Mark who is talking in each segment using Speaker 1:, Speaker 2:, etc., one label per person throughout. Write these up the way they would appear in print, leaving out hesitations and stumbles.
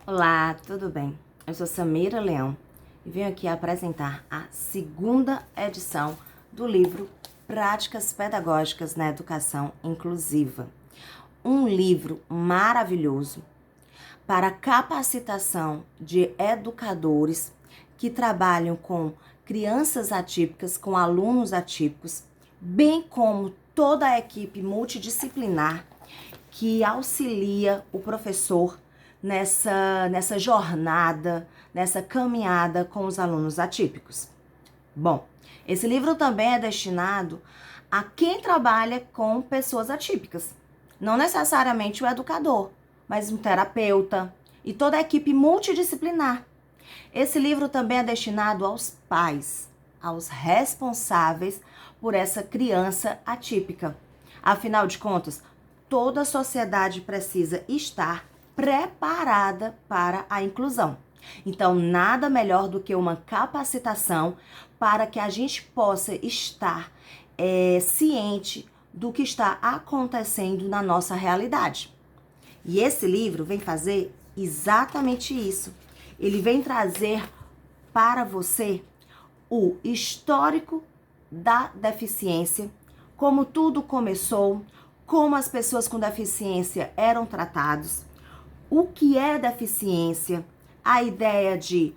Speaker 1: Olá, tudo bem? Eu sou Samira Leão e venho aqui apresentar a segunda edição do livro Práticas Pedagógicas na Educação Inclusiva. Um livro maravilhoso para capacitação de educadores que trabalham com crianças atípicas, com alunos atípicos, bem como toda a equipe multidisciplinar que auxilia o professor nessa jornada, nessa caminhada com os alunos atípicos. Bom, esse livro também é destinado a quem trabalha com pessoas atípicas. Não necessariamente o educador, mas um terapeuta e toda a equipe multidisciplinar. Esse livro também é destinado aos pais, aos responsáveis por essa criança atípica. Afinal de contas, toda a sociedade precisa estar preparada para a inclusão. Então, nada melhor do que uma capacitação para que a gente possa estar ciente do que está acontecendo na nossa realidade. E esse livro vem fazer exatamente isso. Ele vem trazer para você o histórico da deficiência, como tudo começou, como as pessoas com deficiência eram tratados, o que é deficiência, a ideia de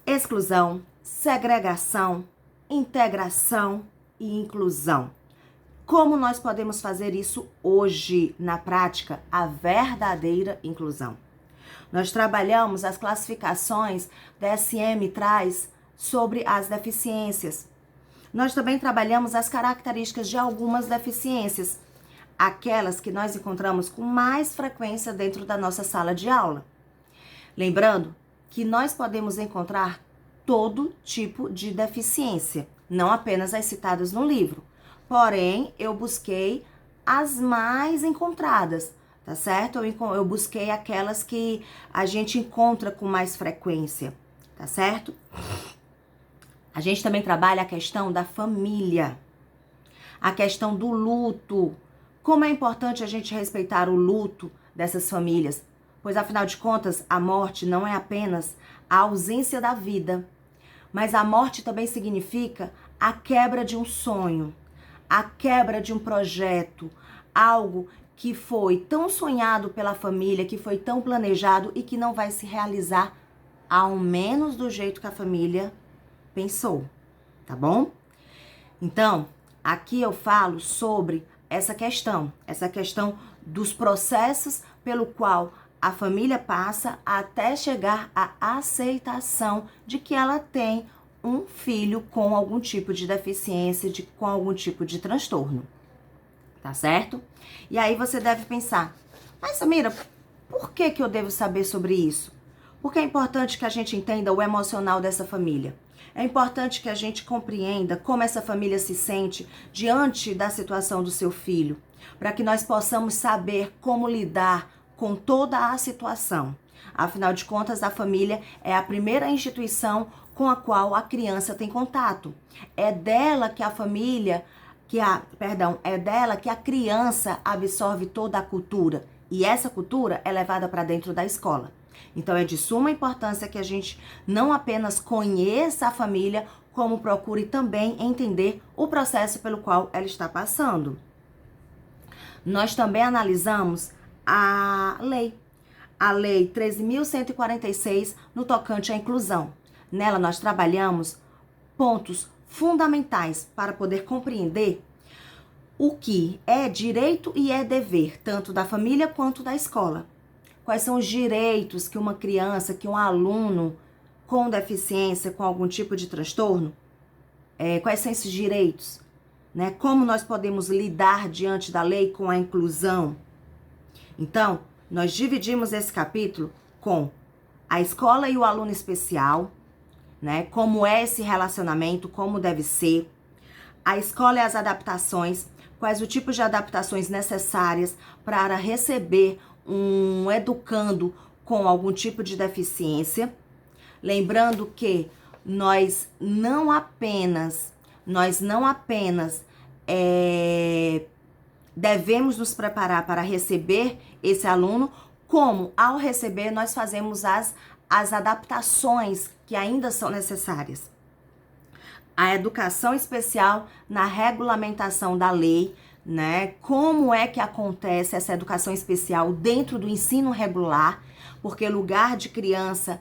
Speaker 1: exclusão, segregação, integração e inclusão. Como nós podemos fazer isso hoje na prática, a verdadeira inclusão? Nós trabalhamos as classificações da SM traz sobre as deficiências. Nós também trabalhamos as características de algumas deficiências, aquelas que nós encontramos com mais frequência dentro da nossa sala de aula. Lembrando que nós podemos encontrar todo tipo de deficiência, não apenas as citadas no livro. Porém, eu busquei as mais encontradas, tá certo? Eu busquei aquelas que a gente encontra com mais frequência, tá certo? A gente também trabalha a questão da família, a questão do luto. Como é importante a gente respeitar o luto dessas famílias, pois afinal de contas, a morte não é apenas a ausência da vida, mas a morte também significa a quebra de um sonho, a quebra de um projeto, algo que foi tão sonhado pela família, que foi tão planejado e que não vai se realizar, ao menos do jeito que a família pensou, tá bom? Então, aqui eu falo sobre essa questão dos processos pelo qual a família passa até chegar à aceitação de que ela tem um filho com algum tipo de deficiência, com algum tipo de transtorno, tá certo? E aí você deve pensar, mas Samira, por que eu devo saber sobre isso? Porque é importante que a gente entenda o emocional dessa família. É importante que a gente compreenda como essa família se sente diante da situação do seu filho, para que nós possamos saber como lidar com toda a situação. Afinal de contas, a família é a primeira instituição com a qual a criança tem contato. É dela que é dela que a criança absorve toda a cultura, e essa cultura é levada para dentro da escola. Então, é de suma importância que a gente não apenas conheça a família, como procure também entender o processo pelo qual ela está passando. Nós também analisamos a Lei 13.146, no tocante à inclusão. Nela, nós trabalhamos pontos fundamentais para poder compreender o que é direito e é dever, tanto da família quanto da escola. Quais são os direitos que uma criança, que um aluno com deficiência, com algum tipo de transtorno, quais são esses direitos? Né? Como nós podemos lidar diante da lei com a inclusão? Então, nós dividimos esse capítulo com a escola e o aluno especial, né? Como é esse relacionamento, como deve ser. A escola e as adaptações, quais o tipo de adaptações necessárias para receber um educando com algum tipo de deficiência. Lembrando que nós não apenas devemos nos preparar para receber esse aluno, Como, ao receber, nós fazemos as adaptações que ainda são necessárias. A educação especial na regulamentação da lei, né? Como é que acontece essa educação especial dentro do ensino regular, porque lugar de criança,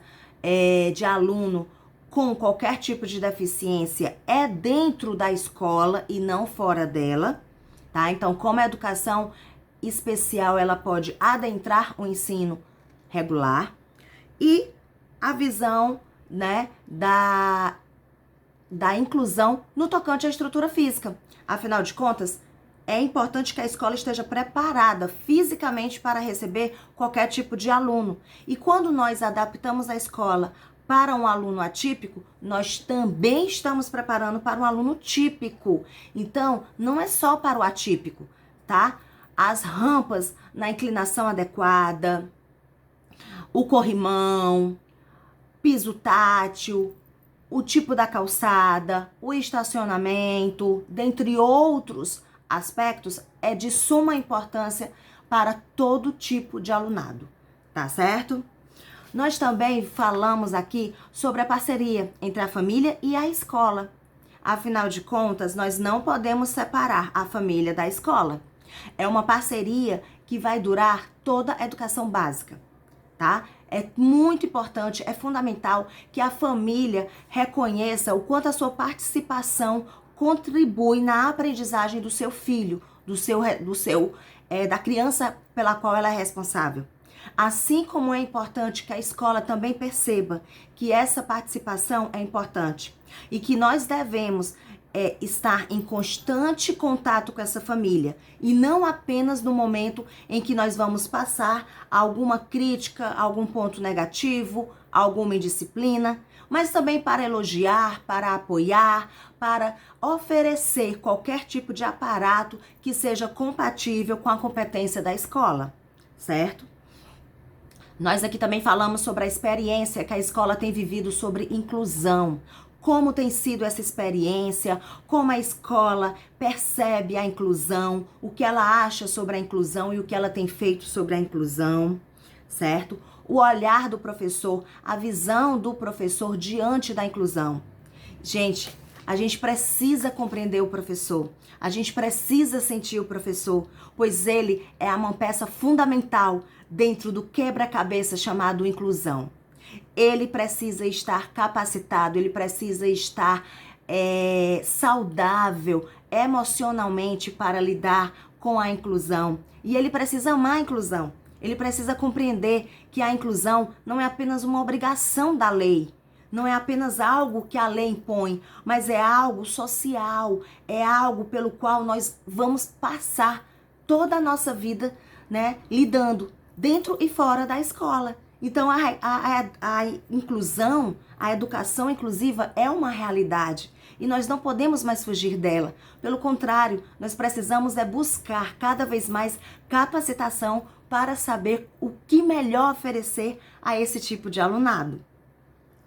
Speaker 1: de aluno com qualquer tipo de deficiência é dentro da escola e não fora dela, tá? Então, como a educação especial, ela pode adentrar o ensino regular e a visão, né, da inclusão no tocante à estrutura física. Afinal de contas, é importante que a escola esteja preparada fisicamente para receber qualquer tipo de aluno. E quando nós adaptamos a escola para um aluno atípico, nós também estamos preparando para um aluno típico. Então, não é só para o atípico, tá? As rampas na inclinação adequada, o corrimão, piso tátil, o tipo da calçada, o estacionamento, dentre outros aspectos, é de suma importância para todo tipo de alunado, tá certo? Nós também falamos aqui sobre a parceria entre a família e a escola. Afinal de contas, nós não podemos separar a família da escola. É uma parceria que vai durar toda a educação básica, tá? É muito importante, é fundamental que a família reconheça o quanto a sua participação contribui na aprendizagem do seu filho, da criança pela qual ela é responsável. Assim como é importante que a escola também perceba que essa participação é importante e que nós devemos estar em constante contato com essa família e não apenas no momento em que nós vamos passar alguma crítica, algum ponto negativo, alguma indisciplina, mas também para elogiar, para apoiar, para oferecer qualquer tipo de aparato que seja compatível com a competência da escola, certo? Nós aqui também falamos sobre a experiência que a escola tem vivido sobre inclusão. Como tem sido essa experiência, como a escola percebe a inclusão, o que ela acha sobre a inclusão e o que ela tem feito sobre a inclusão, certo? O olhar do professor, a visão do professor diante da inclusão. Gente, a gente precisa compreender o professor, a gente precisa sentir o professor, pois ele é uma peça fundamental dentro do quebra-cabeça chamado inclusão. Ele precisa estar capacitado, ele precisa estar saudável emocionalmente para lidar com a inclusão. E ele precisa amar a inclusão. Ele precisa compreender que a inclusão não é apenas uma obrigação da lei, não é apenas algo que a lei impõe, mas é algo social, é algo pelo qual nós vamos passar toda a nossa vida, né, lidando dentro e fora da escola. Então, a inclusão, a educação inclusiva é uma realidade e nós não podemos mais fugir dela. Pelo contrário, nós precisamos buscar cada vez mais capacitação para saber o que melhor oferecer a esse tipo de alunado,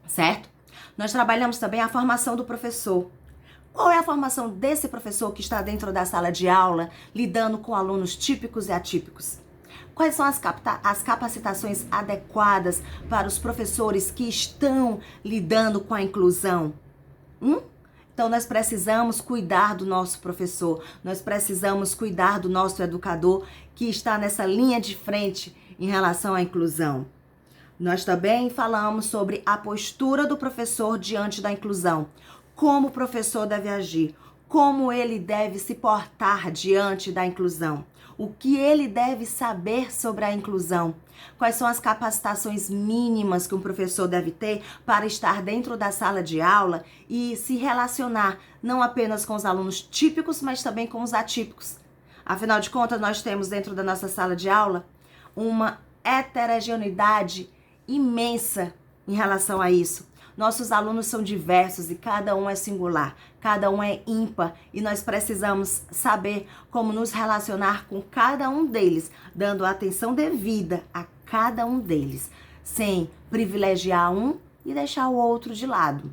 Speaker 1: certo? Nós trabalhamos também a formação do professor. Qual é a formação desse professor que está dentro da sala de aula, lidando com alunos típicos e atípicos? Quais são as capacitações adequadas para os professores que estão lidando com a inclusão? Então, nós precisamos cuidar do nosso professor, nós precisamos cuidar do nosso educador que está nessa linha de frente em relação à inclusão. Nós também falamos sobre a postura do professor diante da inclusão, como o professor deve agir, como ele deve se portar diante da inclusão, o que ele deve saber sobre a inclusão, quais são as capacitações mínimas que um professor deve ter para estar dentro da sala de aula e se relacionar não apenas com os alunos típicos, mas também com os atípicos. Afinal de contas, nós temos dentro da nossa sala de aula uma heterogeneidade imensa em relação a isso. Nossos alunos são diversos e cada um é singular, cada um é ímpar e nós precisamos saber como nos relacionar com cada um deles, dando a atenção devida a cada um deles, sem privilegiar um e deixar o outro de lado.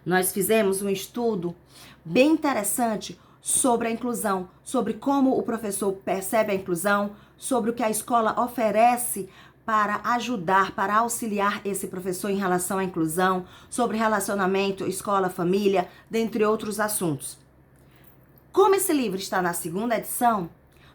Speaker 1: Nós fizemos um estudo bem interessante sobre a inclusão, sobre como o professor percebe a inclusão, sobre o que a escola oferece para ajudar, para auxiliar esse professor em relação à inclusão, sobre relacionamento, escola, família, dentre outros assuntos. Como esse livro está na segunda edição,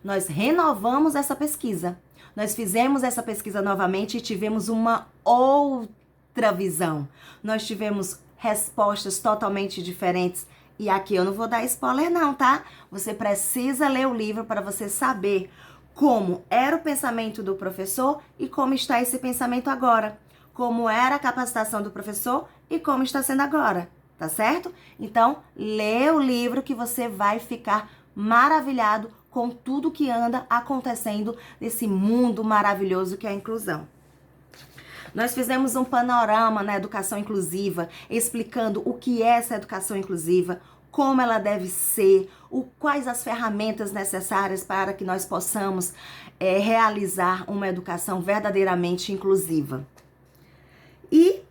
Speaker 1: nós renovamos essa pesquisa. Nós fizemos essa pesquisa novamente e tivemos uma outra visão. Nós tivemos respostas totalmente diferentes. E aqui eu não vou dar spoiler não, tá? Você precisa ler o livro para você saber como era o pensamento do professor e como está esse pensamento agora. Como era a capacitação do professor e como está sendo agora, tá certo? Então, lê o livro que você vai ficar maravilhado com tudo que anda acontecendo nesse mundo maravilhoso que é a inclusão. Nós fizemos um panorama na educação inclusiva, explicando o que é essa educação inclusiva, como ela deve ser, quais as ferramentas necessárias para que nós possamos realizar uma educação verdadeiramente inclusiva. E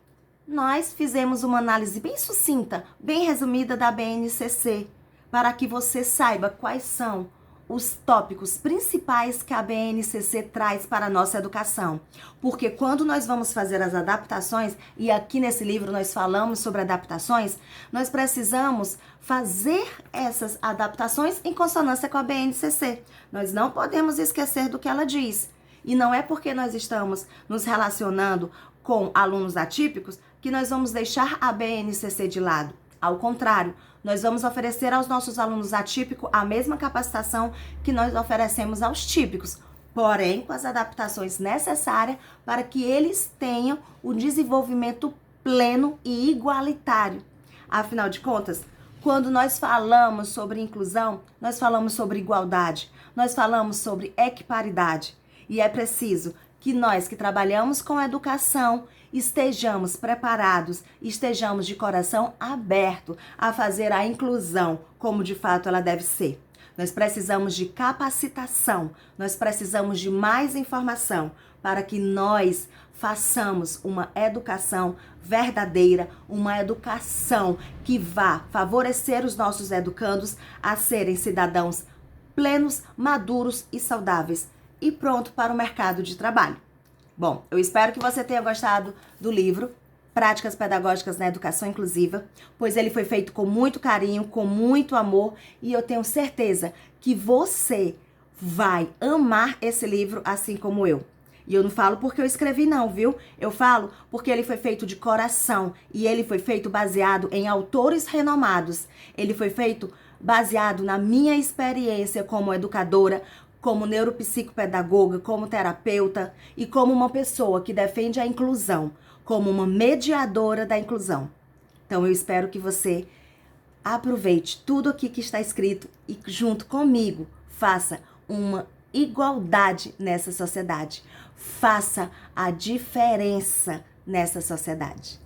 Speaker 1: nós fizemos uma análise bem sucinta, bem resumida da BNCC, para que você saiba quais são os tópicos principais que a BNCC traz para a nossa educação. Porque quando nós vamos fazer as adaptações, e aqui nesse livro nós falamos sobre adaptações, nós precisamos fazer essas adaptações em consonância com a BNCC. Nós não podemos esquecer do que ela diz. E não é porque nós estamos nos relacionando com alunos atípicos que nós vamos deixar a BNCC de lado. Ao contrário, nós vamos oferecer aos nossos alunos atípicos a mesma capacitação que nós oferecemos aos típicos, porém com as adaptações necessárias para que eles tenham o desenvolvimento pleno e igualitário. Afinal de contas, quando nós falamos sobre inclusão, nós falamos sobre igualdade, nós falamos sobre equiparidade. E é preciso que nós que trabalhamos com educação estejamos preparados, estejamos de coração aberto a fazer a inclusão como de fato ela deve ser. Nós precisamos de capacitação, nós precisamos de mais informação para que nós façamos uma educação verdadeira, uma educação que vá favorecer os nossos educandos a serem cidadãos plenos, maduros e saudáveis e pronto para o mercado de trabalho. Bom, eu espero que você tenha gostado do livro Práticas Pedagógicas na Educação Inclusiva, pois ele foi feito com muito carinho, com muito amor, e eu tenho certeza que você vai amar esse livro assim como eu. E eu não falo porque eu escrevi não, viu? Eu falo porque ele foi feito de coração e ele foi feito baseado em autores renomados. Ele foi feito baseado na minha experiência como educadora, como neuropsicopedagoga, como terapeuta e como uma pessoa que defende a inclusão, como uma mediadora da inclusão. Então eu espero que você aproveite tudo aqui que está escrito e junto comigo faça uma igualdade nessa sociedade. Faça a diferença nessa sociedade.